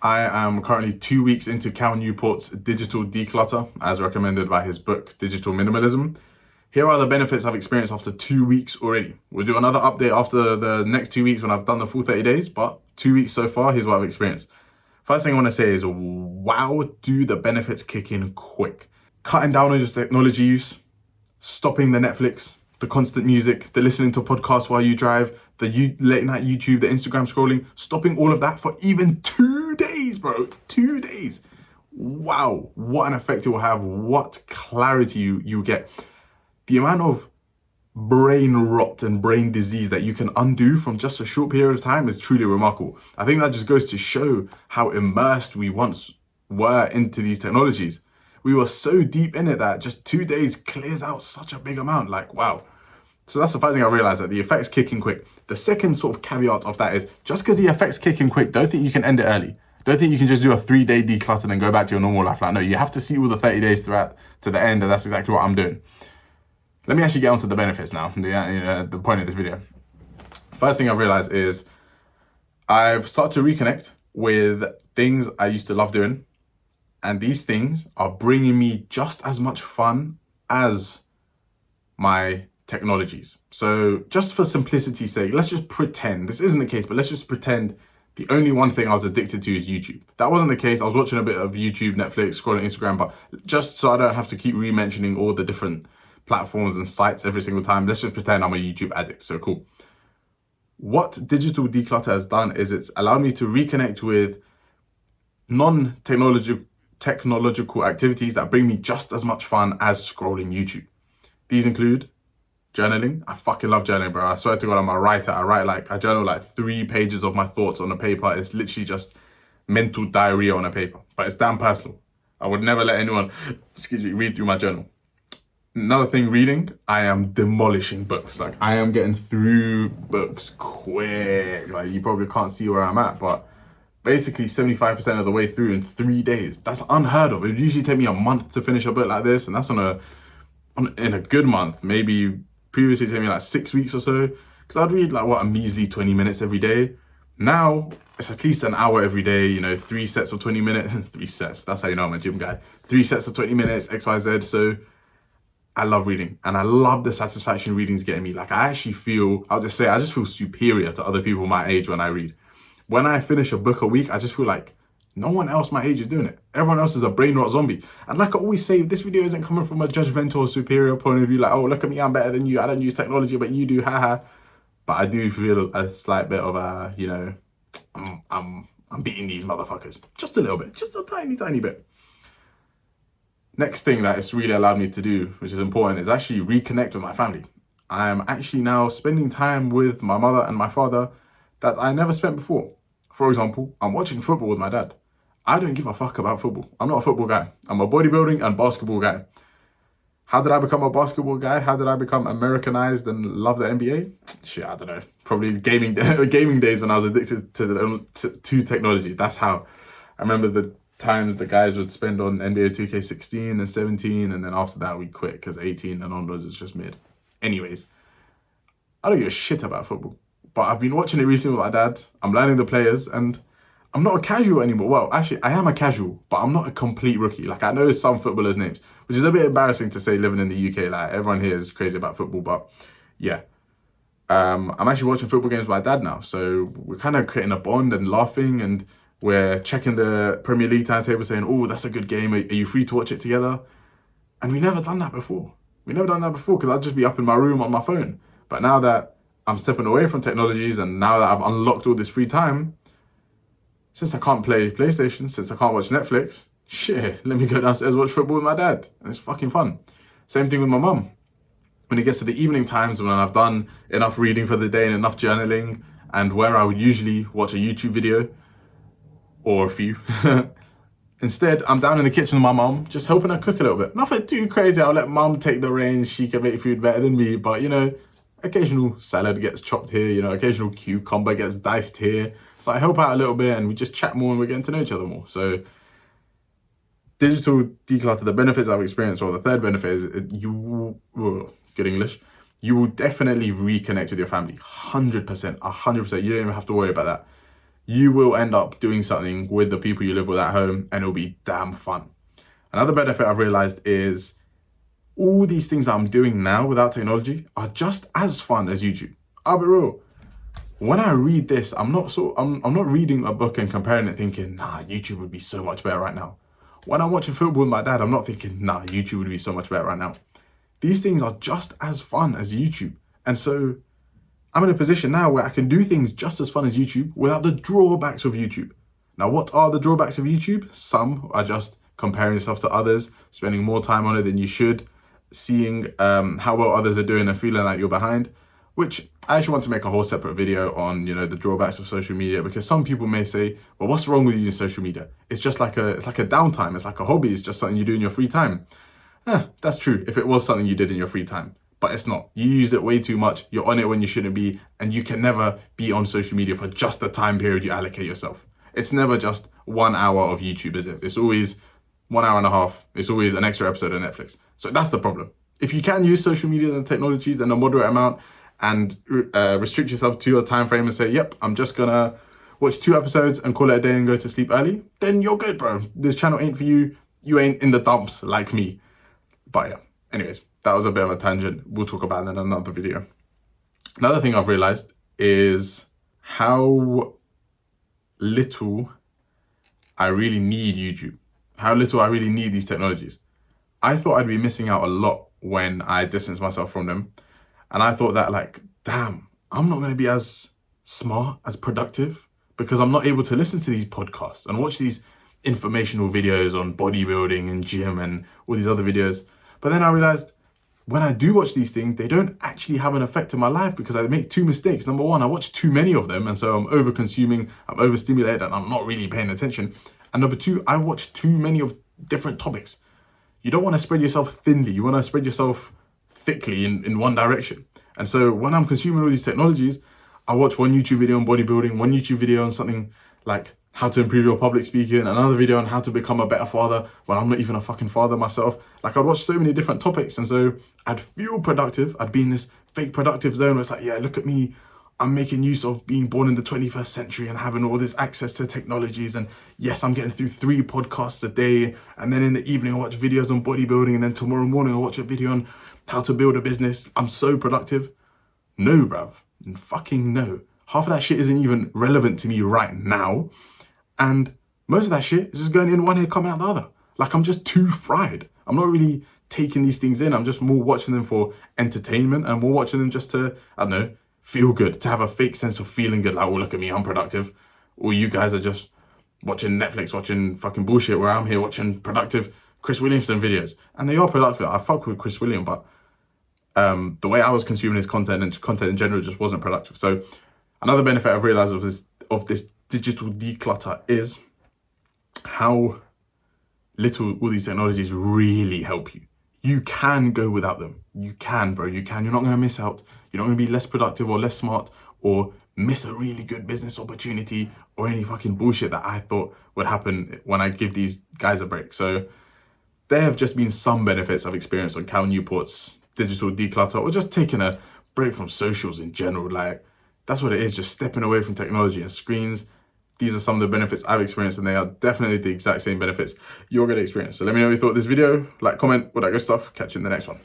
I am currently 2 weeks into Cal Newport's digital declutter, as recommended by his book, Digital Minimalism. Here are the benefits I've experienced after 2 weeks already. We'll do another update after the next 2 weeks when I've done the full 30 days, but 2 weeks so far, here's what I've experienced. First thing I want to say is, wow, do the benefits kick in quick. Cutting down on your technology use, stopping the Netflix, the constant music, the listening to podcasts while you drive, the late night YouTube, the Instagram scrolling, stopping all of that for even 2 days, bro. 2 days. Wow, what an effect it will have. What clarity you get. The amount of brain rot and brain disease that you can undo from just a short period of time is truly remarkable. I think that just goes to show how immersed we once were into these technologies. We were so deep in it that just 2 days clears out such a big amount. Like, wow. So that's the first thing I realized, that the effects kick in quick. The second sort of caveat of that is, just because the effects kick in quick, don't think you can end it early. Don't think you can just do a 3-day declutter and go back to your normal life. Like, no, you have to see all the 30 days throughout to the end, and that's exactly what I'm doing. Let me actually get onto the benefits now, the point of this video. First thing I've realized is I've started to reconnect with things I used to love doing. And these things are bringing me just as much fun as my technologies. So just for simplicity's sake, let's just pretend, this isn't the case, but let's just pretend the only one thing I was addicted to is YouTube. That wasn't the case. I was watching a bit of YouTube, Netflix, scrolling Instagram, but just so I don't have to keep re-mentioning all the different platforms and sites every single time, let's just pretend I'm a YouTube addict. So cool. What digital declutter has done is it's allowed me to reconnect with non-technological activities that bring me just as much fun as scrolling YouTube. These include journaling. I fucking love journaling, bro. I swear to God, I'm a writer. I journal like 3 pages of my thoughts on a paper. It's literally just mental diarrhea on a paper, but it's damn personal. I would never let anyone, read through my journal. Another thing, reading. I am demolishing books. Like, I am getting through books quick. Like, you probably can't see where I'm at, but basically 75% of the way through in 3 days. That's unheard of. It would usually take me a month to finish a book like this, and that's in a good month. Maybe previously it took me like 6 weeks or so, because I'd read like a measly 20 minutes every day. Now it's at least an hour every day, 3 sets of 20 minutes. 3 sets, that's how you know I'm a gym guy. 3 sets of 20 minutes, XYZ. So I love reading, and I love the satisfaction reading's getting me. Like, I just feel superior to other people my age when I read. When I finish a book a week, I just feel like no one else my age is doing it. Everyone else is a brain rot zombie. And like I always say, this video isn't coming from a judgmental or superior point of view, like, oh, look at me, I'm better than you, I don't use technology, but you do, haha. But I do feel a slight bit of I'm beating these motherfuckers. Just a little bit, just a tiny, tiny bit. Next thing that it's really allowed me to do, which is important, is actually reconnect with my family. I am actually now spending time with my mother and my father that I never spent before. For example, I'm watching football with my dad. I don't give a fuck about football. I'm not a football guy. I'm a bodybuilding and basketball guy. How did I become a basketball guy? How did I become Americanized and love the NBA? Shit, I don't know. Probably gaming days when I was addicted to technology. That's how. I remember the times the guys would spend on NBA 2K16 and 17, and then after that we quit because 18 and onwards is just mid. Anyways, I don't give a shit about football, but I've been watching it recently with my dad. I'm learning the players, and I'm not a casual anymore. Well, actually, I am a casual, but I'm not a complete rookie. Like, I know some footballers' names, which is a bit embarrassing to say living in the UK. Like, everyone here is crazy about football, but yeah. I'm actually watching football games with my dad now, so we're kind of creating a bond and laughing, and we're checking the Premier League timetable saying, oh, that's a good game. Are you free to watch it together? And we never done that before. Because I'd just be up in my room on my phone. But now that I'm stepping away from technologies, and now that I've unlocked all this free time, since I can't play PlayStation, since I can't watch Netflix, shit, let me go downstairs and watch football with my dad. And it's fucking fun. Same thing with my mum. When it gets to the evening times, when I've done enough reading for the day and enough journaling, and where I would usually watch a YouTube video, or a few. Instead, I'm down in the kitchen with my mum, just helping her cook a little bit. Nothing too crazy. I'll let mum take the reins. She can make food better than me. But, occasional salad gets chopped here. Occasional cucumber gets diced here. So I help out a little bit, and we just chat more, and we're getting to know each other more. So digital declutter, the benefits I've experienced, or the third benefit is good English, you will definitely reconnect with your family. 100%. You don't even have to worry about that. you will end up doing something with the people you live with at home, and it'll be damn fun. Another benefit I've realized is all these things that I'm doing now without technology are just as fun as YouTube. I'll be real. When I read this, I'm not reading a book and comparing it thinking, nah, YouTube would be so much better right now. When I'm watching football with my dad, I'm not thinking, nah, YouTube would be so much better right now. These things are just as fun as YouTube. And so I'm in a position now where I can do things just as fun as YouTube without the drawbacks of YouTube. Now, what are the drawbacks of YouTube? Some are just comparing yourself to others, spending more time on it than you should, seeing how well others are doing and feeling like you're behind, which I actually want to make a whole separate video on, the drawbacks of social media, because some people may say, well, what's wrong with using social media? It's just like a downtime. It's like a hobby. It's just something you do in your free time. That's true if it was something you did in your free time, but it's not. You use it way too much. You're on it when you shouldn't be, and you can never be on social media for just the time period you allocate yourself. It's never just 1 hour of YouTube, is it? It's always 1 hour and a half. It's always an extra episode of Netflix. So that's the problem. If you can use social media and technologies in a moderate amount and restrict yourself to your time frame and say, yep, I'm just gonna watch 2 episodes and call it a day and go to sleep early, then you're good, bro. This channel ain't for you. You ain't in the dumps like me. But yeah, anyways, that was a bit of a tangent. We'll talk about that in another video. Another thing I've realized is how little I really need YouTube. How little I really need these technologies. I thought I'd be missing out a lot when I distanced myself from them. And I thought that, like, damn, I'm not going to be as smart, as productive, because I'm not able to listen to these podcasts and watch these informational videos on bodybuilding and gym and all these other videos. But then I realized when I do watch these things, they don't actually have an effect in my life because I make 2 mistakes. Number one, I watch too many of them. And so I'm over-consuming, I'm overstimulated, and I'm not really paying attention. And number 2, I watch too many of different topics. You don't want to spread yourself thinly. You want to spread yourself thickly in one direction. And so when I'm consuming all these technologies, I watch one YouTube video on bodybuilding, one YouTube video on something like how to improve your public speaking, another video on how to become a better father when I'm not even a fucking father myself. Like, I'd watch so many different topics. And so I'd feel productive. I'd be in this fake productive zone where it's like, yeah, look at me. I'm making use of being born in the 21st century and having all this access to technologies. And yes, I'm getting through 3 podcasts a day. And then in the evening, I watch videos on bodybuilding. And then tomorrow morning, I watch a video on how to build a business. I'm so productive. No, bruv. Fucking no. Half of that shit isn't even relevant to me right now. And most of that shit is just going in one ear, coming out the other. Like, I'm just too fried. I'm not really taking these things in. I'm just more watching them for entertainment and more watching them just to, I don't know, feel good, to have a fake sense of feeling good. Like, oh, look at me, I'm productive. Or you guys are just watching Netflix, watching fucking bullshit, where I'm here watching productive Chris Williamson videos. And they are productive. I fuck with Chris William, but the way I was consuming his content and content in general just wasn't productive. So another benefit I've realized of this digital declutter is how little all these technologies really help you. You can go without them. You can, bro. You can. You're not going to miss out. You're not going to be less productive or less smart or miss a really good business opportunity or any fucking bullshit that I thought would happen when I give these guys a break. So there have just been some benefits I've experienced on Cal Newport's digital declutter, or just taking a break from socials in general. Like, that's what it is, just stepping away from technology and screens. These are some of the benefits I've experienced, and they are definitely the exact same benefits you're going to experience. So let me know what you thought of this video. Like, comment, all that good stuff. Catch you in the next one.